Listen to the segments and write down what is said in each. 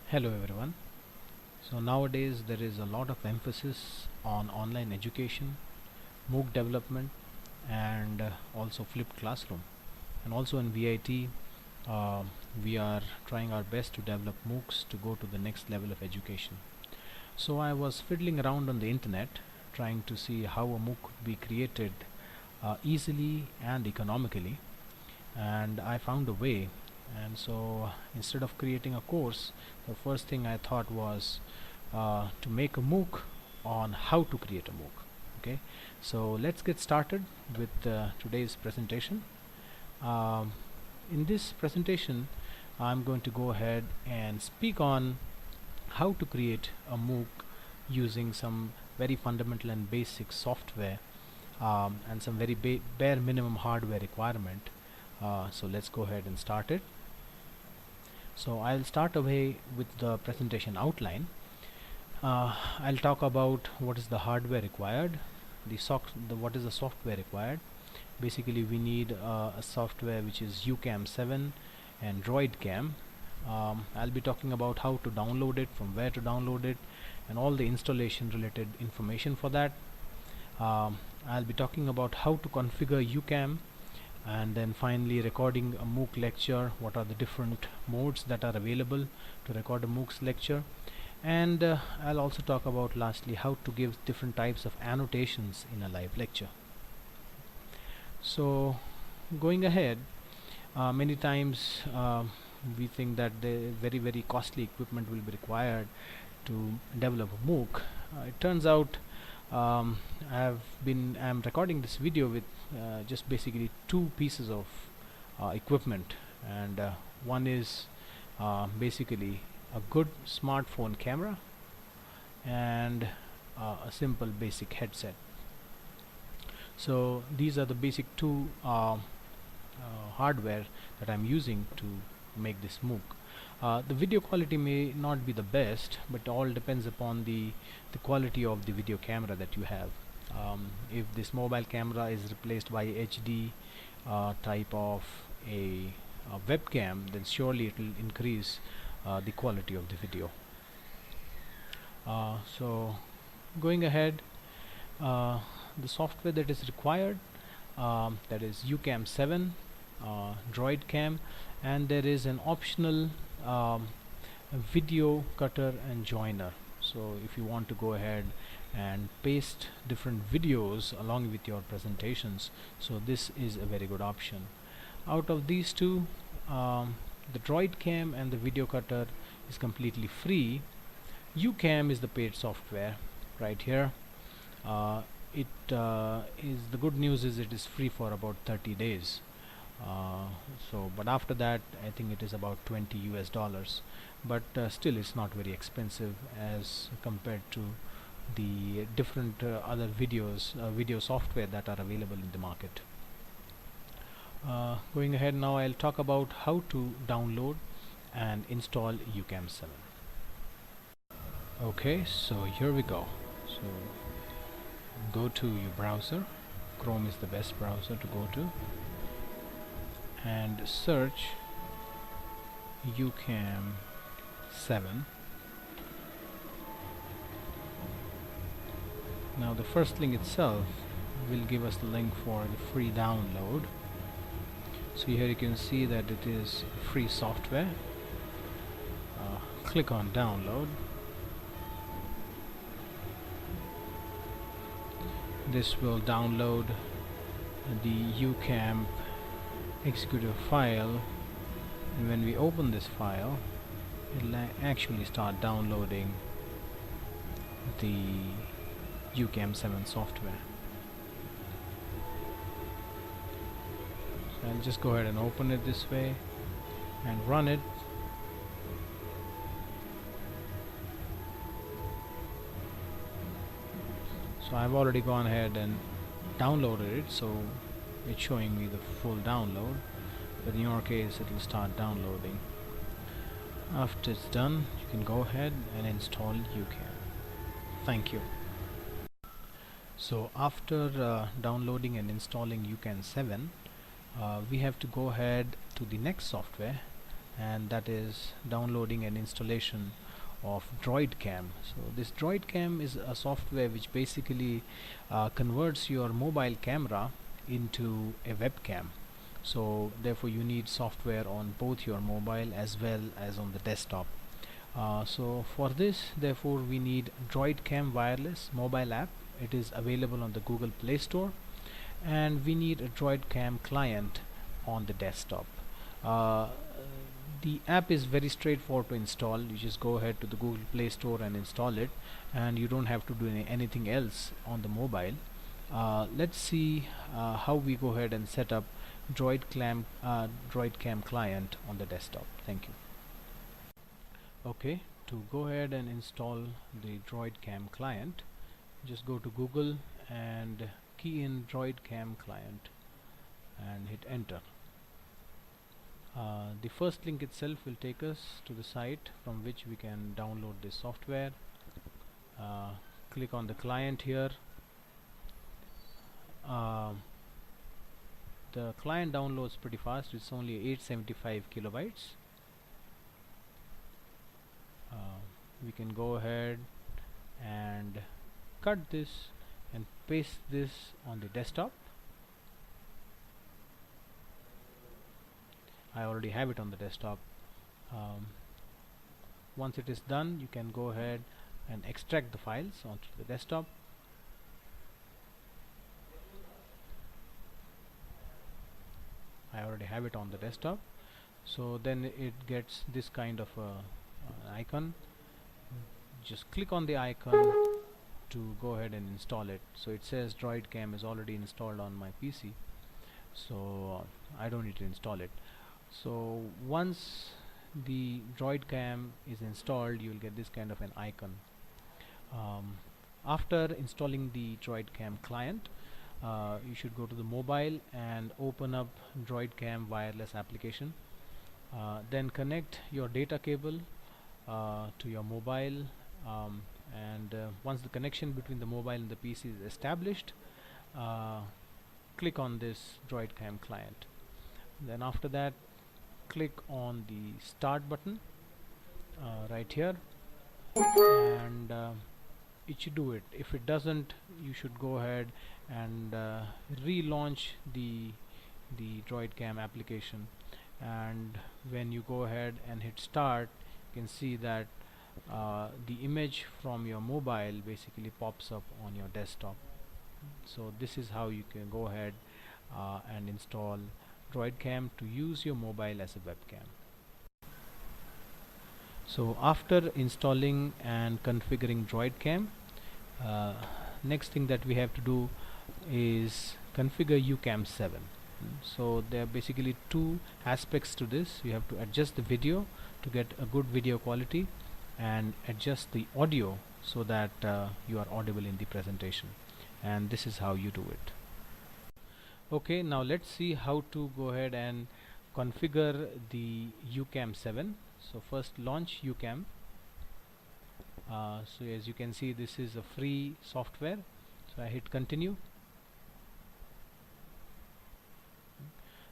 Hello everyone. So nowadays there is a lot of emphasis on online education, MOOC development, and also flipped classroom. And also in VIT, uh, we are trying our best to develop MOOCs to go to the next level of education. So I was fiddling around on the internet trying to see how a MOOC could be created easily and economically, and I found a way. And so instead of creating a course, the first thing I thought was to make a MOOC on how to create a MOOC. Okay, so let's get started with today's presentation. um, in this presentation I'm going to go ahead and speak on how to create a MOOC using some very fundamental and basic software, and some very bare minimum hardware requirement. So let's go ahead and start it. So I'll start away with the presentation outline. I'll talk about what is the hardware required, what is the software required. Basically we need a software which is UCAM7 and DroidCam. I'll be talking about how to download it, from where to download it, and all the installation related information for that. I'll be talking about how to configure UCAM, and then finally recording a MOOC lecture, what are the different modes that are available to record a MOOC's lecture. And I'll also talk about lastly how to give different types of annotations in a live lecture. So going ahead, many times we think that the very costly equipment will be required to develop a MOOC. It turns out I'm recording this video with just basically two pieces of equipment, and one is basically a good smartphone camera and a simple basic headset. So these are the basic two hardware that I'm using to make this MOOC. The video quality may not be the best, but all depends upon the quality of the video camera that you have. If this mobile camera is replaced by HD type of a webcam, then surely it will increase the quality of the video. So going ahead, the software that is required, that is UCAM7, DroidCam, and there is an optional video cutter and joiner. So if you want to go ahead and paste different videos along with your presentations, so this is a very good option. Out of these two, the DroidCam and the video cutter is completely free. UCAM is the paid software right here. The good news is it is free for about 30 days. But after that I think it is about $20 US, but still it's not very expensive as compared to the different other video software that are available in the market. Going ahead now, I'll talk about how to download and install UCAM7. Okay, so here we go. So go to your browser. Chrome is the best browser to go to, and search UCAM7. Now the first link itself will give us the link for the free download. So here you can see that it is free software. Click on download. This will download the UCAM executive file, and when we open this file it will actually start downloading the UCAM7 software. So I'll just go ahead and open it this way and run it. So I've already gone ahead and downloaded it, so it's showing me the full download, but in your case it will start downloading. After it's done, you can go ahead and install UCAM. Thank you. So after downloading and installing UCAM7, we have to go ahead to the next software, and that is downloading and installation of DroidCam. So this DroidCam is a software which basically converts your mobile camera into a webcam. So therefore you need software on both your mobile as well as on the desktop. So for this, therefore, we need DroidCam wireless mobile app. It is available on the Google Play Store, and we need a DroidCam client on the desktop. uh, the app is very straightforward to install. You just go ahead to the Google Play Store and install it, and you don't have to do anything else on the mobile. Let's see how we go ahead and set up DroidCam client on the desktop. Thank you. Okay, to go ahead and install the DroidCam client, just go to Google and key in DroidCam client and hit enter. The first link itself will take us to the site from which we can download this software. Click on the client here. The client downloads pretty fast. It's only 875 kilobytes. We can go ahead and cut this and paste this on the desktop. I already have it on the desktop. Once it is done, you can go ahead and extract the files onto the desktop. I already have it on the desktop. So then it gets this kind of icon. Just click on the icon to go ahead and install it. So it says DroidCam is already installed on my PC, so I don't need to install it. So once the DroidCam is installed, you will get this kind of an icon. After installing the DroidCam client, you should go to the mobile and open up DroidCam wireless application. Then connect your data cable to your mobile, and once the connection between the mobile and the PC is established, click on this DroidCam client. Then after that, click on the start button right here, and it should do it. If it doesn't, you should go ahead and relaunch the DroidCam application, and when you go ahead and hit start, you can see that the image from your mobile basically pops up on your desktop. So this is how you can go ahead and install DroidCam to use your mobile as a webcam. So after installing and configuring DroidCam, next thing that we have to do is configure UCAM 7. So there are basically two aspects to this. You have to adjust the video to get a good video quality, and adjust the audio so that you are audible in the presentation, and this is how you do it. Okay, now let's see how to go ahead and configure the UCAM 7. So first launch UCAM. So as you can see, this is a free software. So I hit continue.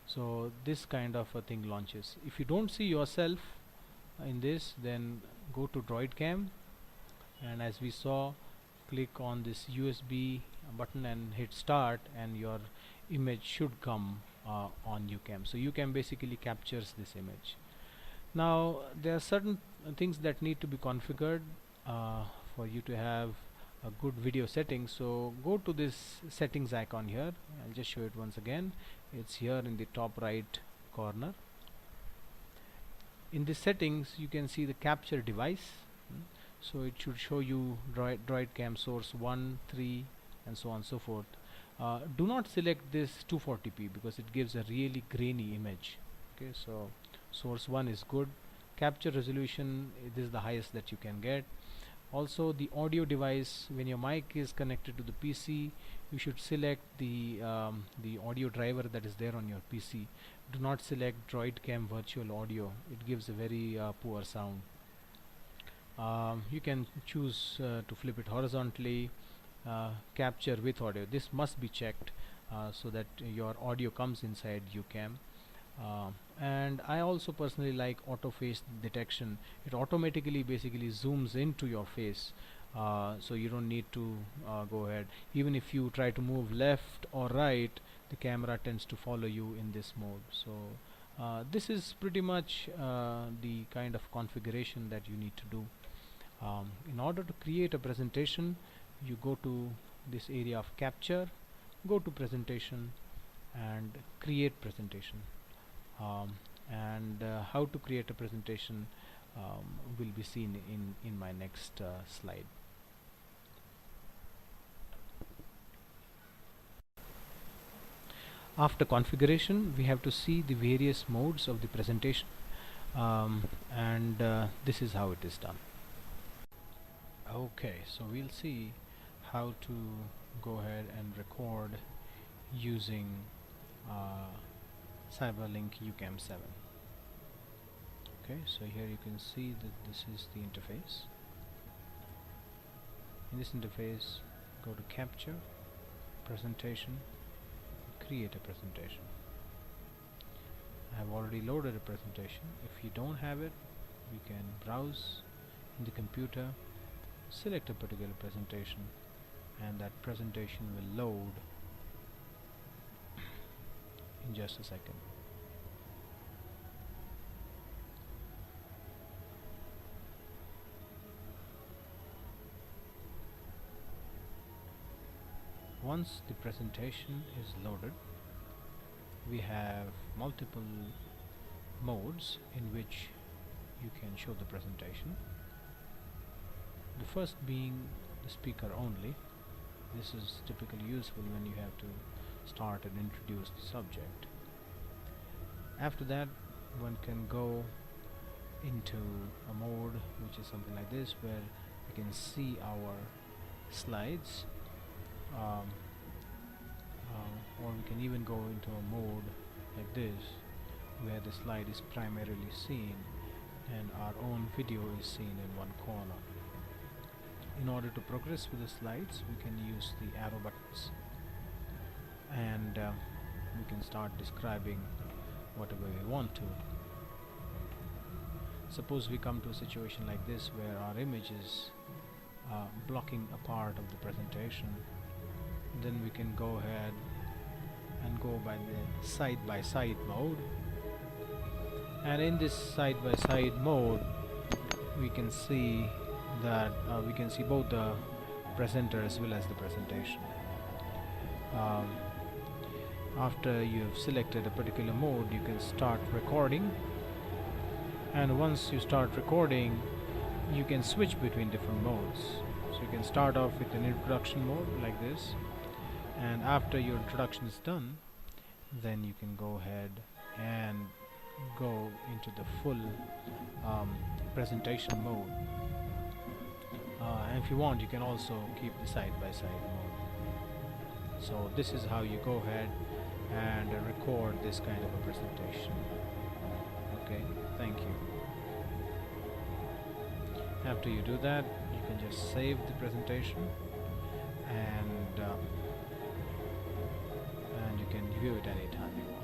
So this kind of a thing launches. If you don't see yourself in this, then go to DroidCam, and as we saw, click on this USB button and hit start, and your image should come on UCAM. So UCAM basically captures this image. Now there are certain things that need to be configured for you to have a good video setting. So go to this settings icon here. I'll just show it once again. It's here in the top right corner. In the settings, you can see the capture device. So it should show you DroidCam source 1, 3, and so on and so forth. Do not select this 240p because it gives a really grainy image. Okay, so source 1 is good. Capture resolution, this is the highest that you can get. Also the audio device, when your mic is connected to the PC, you should select the audio driver that is there on your PC. Do not select DroidCam virtual audio. It gives a very poor sound. You can choose to flip it horizontally. Capture with audio, this must be checked so that your audio comes inside UCAM. And I also personally like auto face detection. It automatically basically zooms into your face, so you don't need to go ahead. Even if you try to move left or right, the camera tends to follow you in this mode. So this is pretty much the kind of configuration that you need to do. In order to create a presentation, you go to this area of capture, go to presentation and create presentation. And how to create a presentation will be seen in my next slide. After configuration, we have to see the various modes of the presentation, and this is how it is done. Okay, so we'll see how to go ahead and record using Cyberlink UCAM 7. Okay, so here you can see that this is the interface. In this interface, go to capture, presentation, create a presentation. I have already loaded a presentation. If you don't have it, you can browse in the computer, select a particular presentation, and that presentation will load in just a second. Once the presentation is loaded, we have multiple modes in which you can show the presentation. The first being the speaker only. This is typically useful when you have to start and introduce the subject. After that, one can go into a mode which is something like this, where we can see our slides, or we can even go into a mode like this, where the slide is primarily seen and our own video is seen in one corner. In order to progress with the slides, we can use the arrow buttons, and we can start describing whatever we want to. Suppose we come to a situation like this where our image is blocking a part of the presentation, then we can go ahead and go by the side-by-side mode. And in this side-by-side mode, we can see that we can see both the presenter as well as the presentation. After you've selected a particular mode, you can start recording, and once you start recording, you can switch between different modes. So you can start off with an introduction mode like this, and after your introduction is done, then you can go ahead and go into the full presentation mode. And if you want, you can also keep the side-by-side mode. So this is how you go ahead and record this kind of a presentation. Okay, thank you. After you do that, you can just save the presentation, and you can view it anytime you want.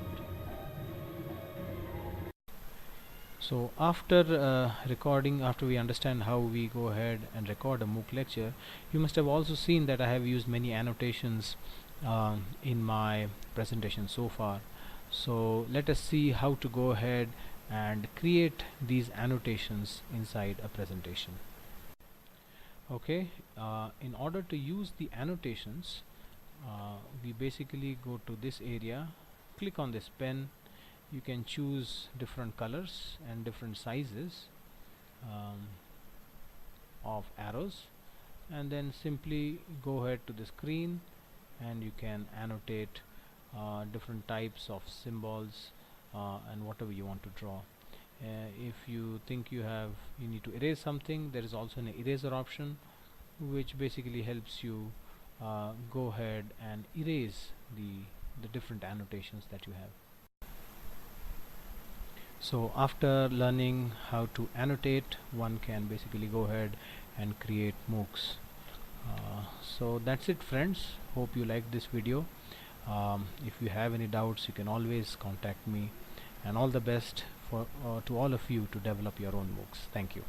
So after recording, after we understand how we go ahead and record a MOOC lecture, you must have also seen that I have used many annotations in my presentation so far. So let us see how to go ahead and create these annotations inside a presentation. Okay, in order to use the annotations, we basically go to this area, click on this pen. You can choose different colors and different sizes of arrows, and then simply go ahead to the screen and you can annotate different types of symbols and whatever you want to draw. If you think you need to erase something, there is also an eraser option, which basically helps you go ahead and erase the different annotations that you have. So after learning how to annotate, one can basically go ahead and create MOOCs. So that's it, friends. Hope you liked this video. If you have any doubts, you can always contact me, and all the best for to all of you to develop your own MOOCs. Thank you.